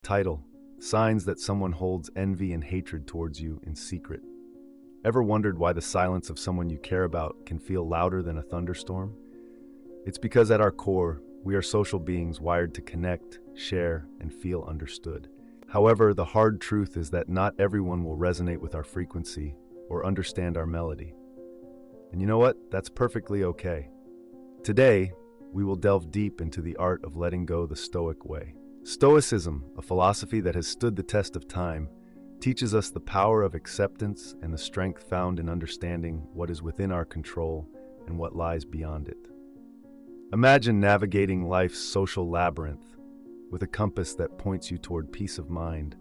Title: Signs that someone holds envy and hatred towards you in secret. Ever wondered why the silence of someone you care about can feel louder than a thunderstorm? It's because at our core, we are social beings wired to connect, share, and feel understood. However, the hard truth is that not everyone will resonate with our frequency or understand our melody. And you know what? That's perfectly okay. Today, we will delve deep into the art of letting go the Stoic way. Stoicism, a philosophy that has stood the test of time, teaches us the power of acceptance and the strength found in understanding what is within our control and what lies beyond it. Imagine navigating life's social labyrinth with a compass that points you toward peace of mind,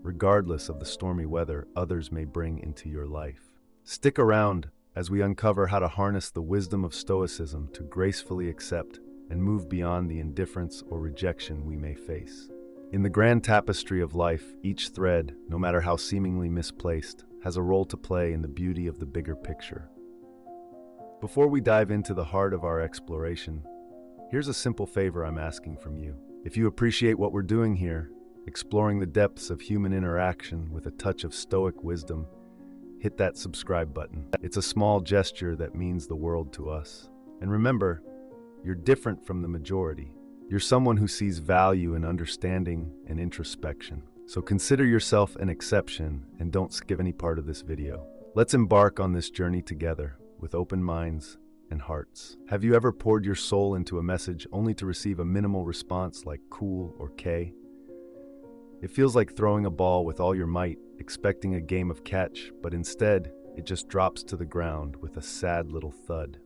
regardless of the stormy weather others may bring into your life. Stick around as we uncover how to harness the wisdom of Stoicism to gracefully accept and move beyond the indifference or rejection we may face. In the grand tapestry of life, each thread, no matter how seemingly misplaced, has a role to play in the beauty of the bigger picture. Before we dive into the heart of our exploration, here's a simple favor I'm asking from you. If you appreciate what we're doing here, exploring the depths of human interaction with a touch of Stoic wisdom, hit that subscribe button. It's a small gesture that means the world to us. And remember, you're different from the majority. You're someone who sees value in understanding and introspection. So consider yourself an exception and don't skip any part of this video. Let's embark on this journey together with open minds and hearts. Have you ever poured your soul into a message only to receive a minimal response like cool or K? It feels like throwing a ball with all your might, expecting a game of catch, but instead, it just drops to the ground with a sad little thud.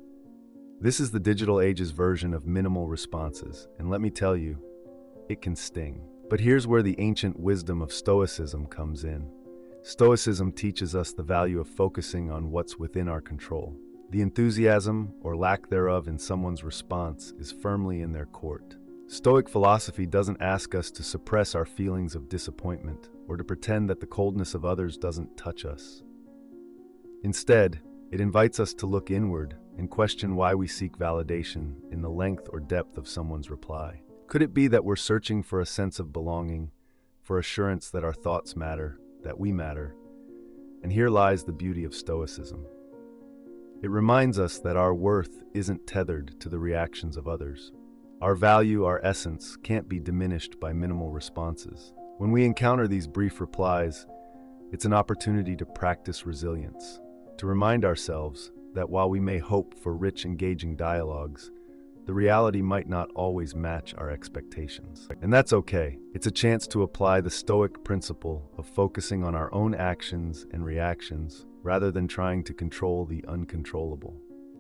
This is the digital age's version of minimal responses, and let me tell you, it can sting. But here's where the ancient wisdom of Stoicism comes in. Stoicism teaches us the value of focusing on what's within our control. The enthusiasm, or lack thereof, in someone's response is firmly in their court. Stoic philosophy doesn't ask us to suppress our feelings of disappointment or to pretend that the coldness of others doesn't touch us. Instead, it invites us to look inward and question why we seek validation in the length or depth of someone's reply. Could it be that we're searching for a sense of belonging, for assurance that our thoughts matter, that we matter? And here lies the beauty of Stoicism. It reminds us that our worth isn't tethered to the reactions of others. Our value, our essence, can't be diminished by minimal responses. When we encounter these brief replies, it's an opportunity to practice resilience, to remind ourselves that while we may hope for rich, engaging dialogues, the reality might not always match our expectations. And that's okay. It's a chance to apply the Stoic principle of focusing on our own actions and reactions rather than trying to control the uncontrollable.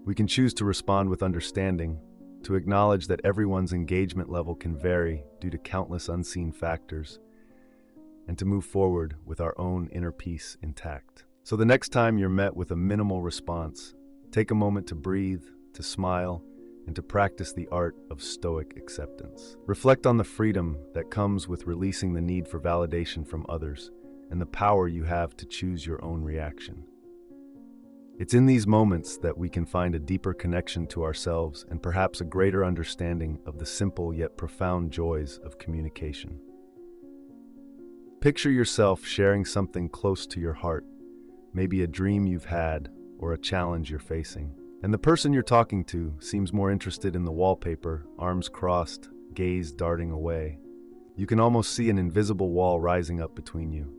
We can choose to respond with understanding, to acknowledge that everyone's engagement level can vary due to countless unseen factors, and to move forward with our own inner peace intact. So the next time you're met with a minimal response, take a moment to breathe, to smile, and to practice the art of Stoic acceptance. Reflect on the freedom that comes with releasing the need for validation from others and the power you have to choose your own reaction. It's in these moments that we can find a deeper connection to ourselves and perhaps a greater understanding of the simple yet profound joys of communication. Picture yourself sharing something close to your heart, maybe a dream you've had or a challenge you're facing. And the person you're talking to seems more interested in the wallpaper, arms crossed, gaze darting away. You can almost see an invisible wall rising up between you.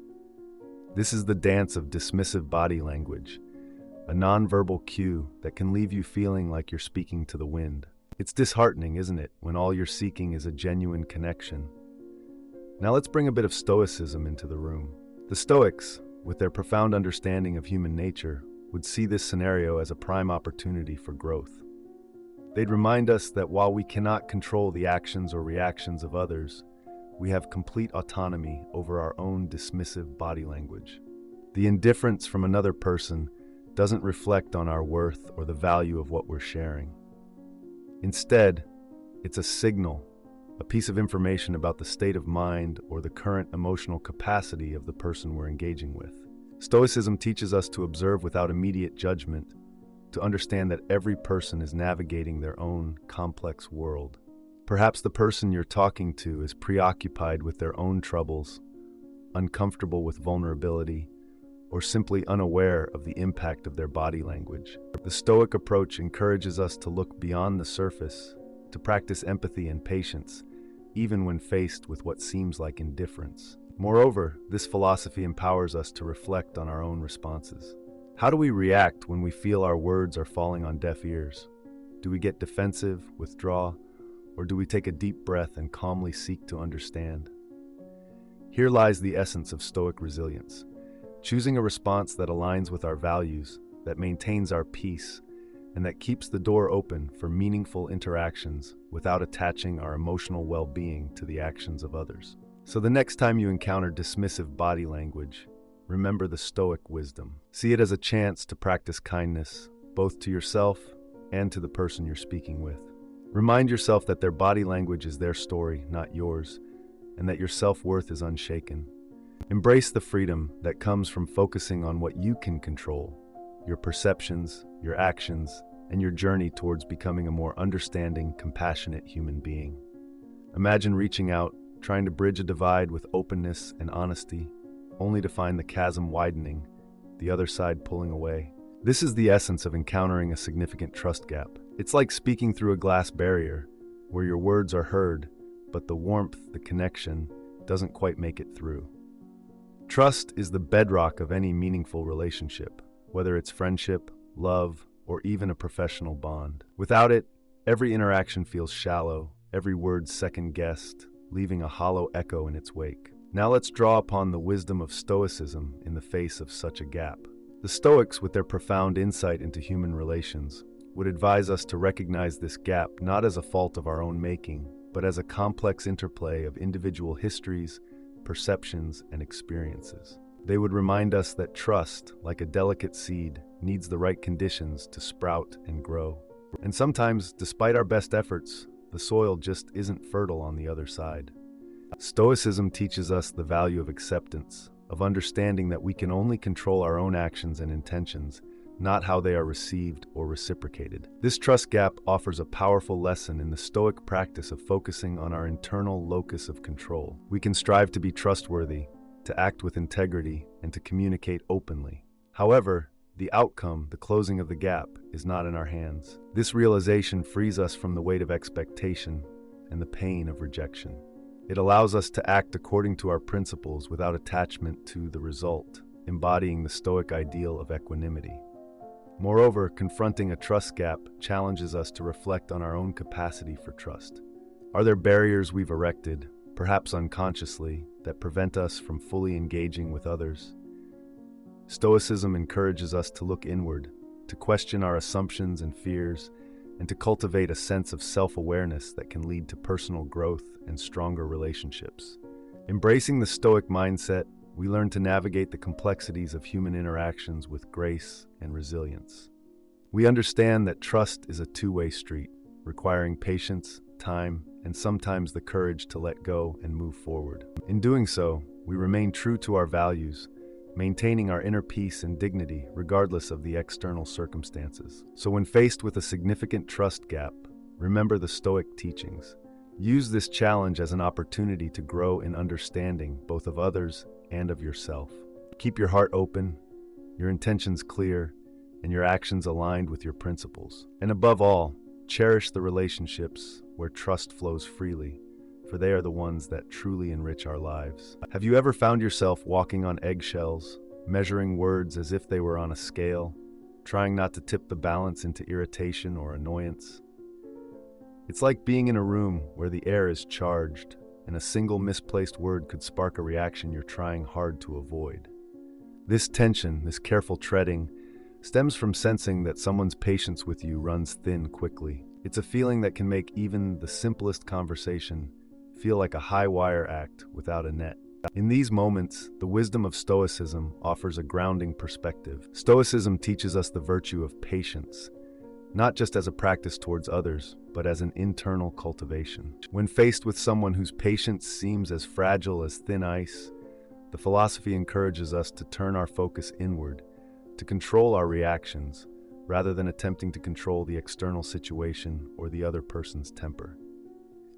This is the dance of dismissive body language, a nonverbal cue that can leave you feeling like you're speaking to the wind. It's disheartening, isn't it, when all you're seeking is a genuine connection? Now let's bring a bit of Stoicism into the room. The Stoics, with their profound understanding of human nature, would see this scenario as a prime opportunity for growth. They'd remind us that while we cannot control the actions or reactions of others, we have complete autonomy over our own dismissive body language. The indifference from another person doesn't reflect on our worth or the value of what we're sharing. Instead, it's a signal, a piece of information about the state of mind or the current emotional capacity of the person we're engaging with. Stoicism teaches us to observe without immediate judgment, to understand that every person is navigating their own complex world. Perhaps the person you're talking to is preoccupied with their own troubles, uncomfortable with vulnerability, or simply unaware of the impact of their body language. The Stoic approach encourages us to look beyond the surface, to practice empathy and patience, even when faced with what seems like indifference. Moreover, this philosophy empowers us to reflect on our own responses. How do we react when we feel our words are falling on deaf ears? Do we get defensive, withdraw, or do we take a deep breath and calmly seek to understand? Here lies the essence of Stoic resilience, choosing a response that aligns with our values, that maintains our peace, and that keeps the door open for meaningful interactions without attaching our emotional well-being to the actions of others. So the next time you encounter dismissive body language, remember the Stoic wisdom. See it as a chance to practice kindness, both to yourself and to the person you're speaking with. Remind yourself that their body language is their story, not yours, and that your self-worth is unshaken. Embrace the freedom that comes from focusing on what you can control, your perceptions, your actions, and your journey towards becoming a more understanding, compassionate human being. Imagine reaching out, trying to bridge a divide with openness and honesty, only to find the chasm widening, the other side pulling away. This is the essence of encountering a significant trust gap. It's like speaking through a glass barrier, where your words are heard, but the warmth, the connection, doesn't quite make it through. Trust is the bedrock of any meaningful relationship, whether it's friendship, love, or even a professional bond. Without it, every interaction feels shallow, every word second-guessed, leaving a hollow echo in its wake. Now let's draw upon the wisdom of Stoicism in the face of such a gap. The Stoics, with their profound insight into human relations, would advise us to recognize this gap not as a fault of our own making, but as a complex interplay of individual histories, perceptions, and experiences. They would remind us that trust, like a delicate seed, needs the right conditions to sprout and grow. And sometimes, despite our best efforts, the soil just isn't fertile on the other side. Stoicism teaches us the value of acceptance, of understanding that we can only control our own actions and intentions, not how they are received or reciprocated. This trust gap offers a powerful lesson in the Stoic practice of focusing on our internal locus of control. We can strive to be trustworthy, to act with integrity, and to communicate openly. However, the outcome, the closing of the gap, is not in our hands. This realization frees us from the weight of expectation and the pain of rejection. It allows us to act according to our principles without attachment to the result, embodying the Stoic ideal of equanimity. Moreover, confronting a trust gap challenges us to reflect on our own capacity for trust. Are there barriers we've erected, perhaps unconsciously, that prevent us from fully engaging with others? Stoicism encourages us to look inward, to question our assumptions and fears, and to cultivate a sense of self-awareness that can lead to personal growth and stronger relationships. Embracing the Stoic mindset, we learn to navigate the complexities of human interactions with grace and resilience. We understand that trust is a two-way street, requiring patience, time, and sometimes the courage to let go and move forward. In doing so, we remain true to our values, maintaining our inner peace and dignity regardless of the external circumstances. So when faced with a significant trust gap, remember the Stoic teachings. Use this challenge as an opportunity to grow in understanding both of others and of yourself. Keep your heart open, your intentions clear, and your actions aligned with your principles. And above all, cherish the relationships where trust flows freely, for they are the ones that truly enrich our lives. Have you ever found yourself walking on eggshells, measuring words as if they were on a scale, trying not to tip the balance into irritation or annoyance? It's like being in a room where the air is charged, and a single misplaced word could spark a reaction you're trying hard to avoid. This tension, this careful treading, stems from sensing that someone's patience with you runs thin quickly. It's a feeling that can make even the simplest conversation feel like a high-wire act without a net. In these moments, the wisdom of Stoicism offers a grounding perspective. Stoicism teaches us the virtue of patience, not just as a practice towards others, but as an internal cultivation. When faced with someone whose patience seems as fragile as thin ice, the philosophy encourages us to turn our focus inward, to control our reactions, rather than attempting to control the external situation or the other person's temper.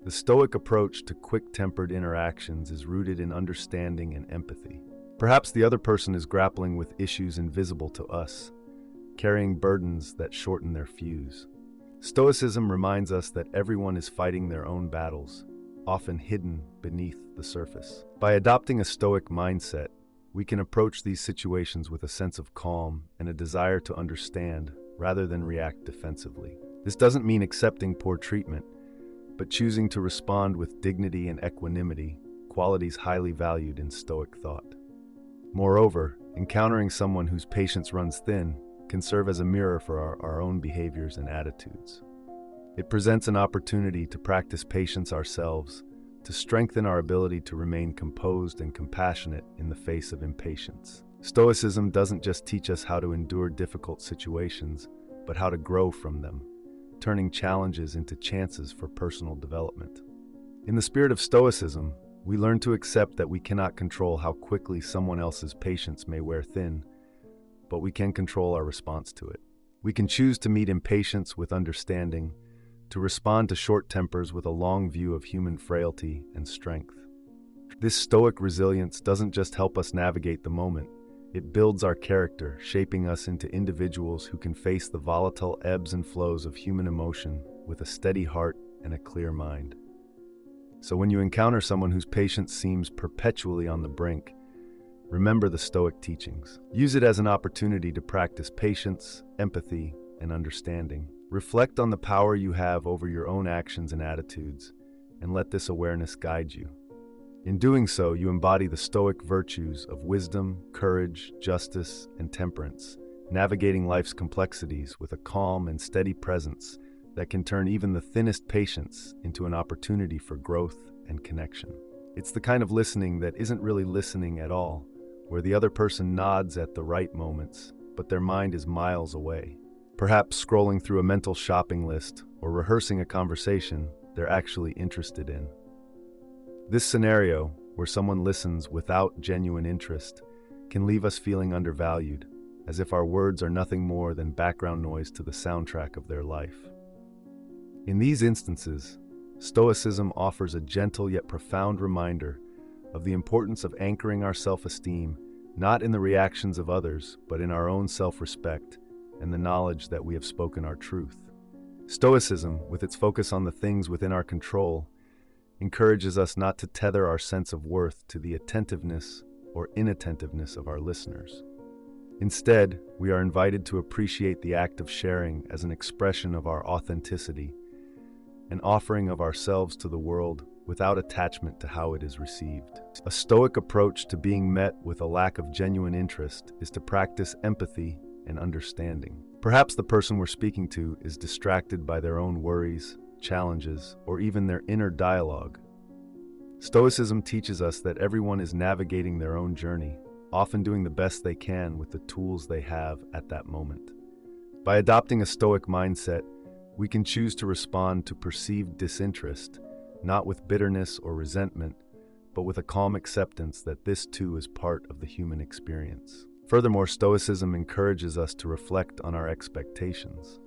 The Stoic approach to quick-tempered interactions is rooted in understanding and empathy. Perhaps the other person is grappling with issues invisible to us, carrying burdens that shorten their fuse. Stoicism reminds us that everyone is fighting their own battles, often hidden beneath the surface. By adopting a Stoic mindset, we can approach these situations with a sense of calm and a desire to understand rather than react defensively. This doesn't mean accepting poor treatment, but choosing to respond with dignity and equanimity, qualities highly valued in Stoic thought. Moreover, encountering someone whose patience runs thin can serve as a mirror for our own behaviors and attitudes. It presents an opportunity to practice patience ourselves, to strengthen our ability to remain composed and compassionate in the face of impatience. Stoicism doesn't just teach us how to endure difficult situations, but how to grow from them, turning challenges into chances for personal development. In the spirit of Stoicism, we learn to accept that we cannot control how quickly someone else's patience may wear thin, but we can control our response to it. We can choose to meet impatience with understanding, to respond to short tempers with a long view of human frailty and strength. This Stoic resilience doesn't just help us navigate the moment, it builds our character, shaping us into individuals who can face the volatile ebbs and flows of human emotion with a steady heart and a clear mind. So when you encounter someone whose patience seems perpetually on the brink, remember the Stoic teachings. Use it as an opportunity to practice patience, empathy, and understanding. Reflect on the power you have over your own actions and attitudes, and let this awareness guide you. In doing so, you embody the Stoic virtues of wisdom, courage, justice, and temperance, navigating life's complexities with a calm and steady presence that can turn even the thinnest patience into an opportunity for growth and connection. It's the kind of listening that isn't really listening at all, where the other person nods at the right moments, but their mind is miles away. Perhaps scrolling through a mental shopping list or rehearsing a conversation they're actually interested in. This scenario, where someone listens without genuine interest, can leave us feeling undervalued, as if our words are nothing more than background noise to the soundtrack of their life. In these instances, Stoicism offers a gentle yet profound reminder of the importance of anchoring our self-esteem not in the reactions of others, but in our own self-respect and the knowledge that we have spoken our truth. Stoicism, with its focus on the things within our control, encourages us not to tether our sense of worth to the attentiveness or inattentiveness of our listeners. Instead, we are invited to appreciate the act of sharing as an expression of our authenticity, an offering of ourselves to the world without attachment to how it is received. A Stoic approach to being met with a lack of genuine interest is to practice empathy and understanding. Perhaps the person we're speaking to is distracted by their own worries, challenges, or even their inner dialogue. Stoicism teaches us that everyone is navigating their own journey, often doing the best they can with the tools they have at that moment. By adopting a Stoic mindset, we can choose to respond to perceived disinterest, not with bitterness or resentment, but with a calm acceptance that this too is part of the human experience. Furthermore, Stoicism encourages us to reflect on our expectations.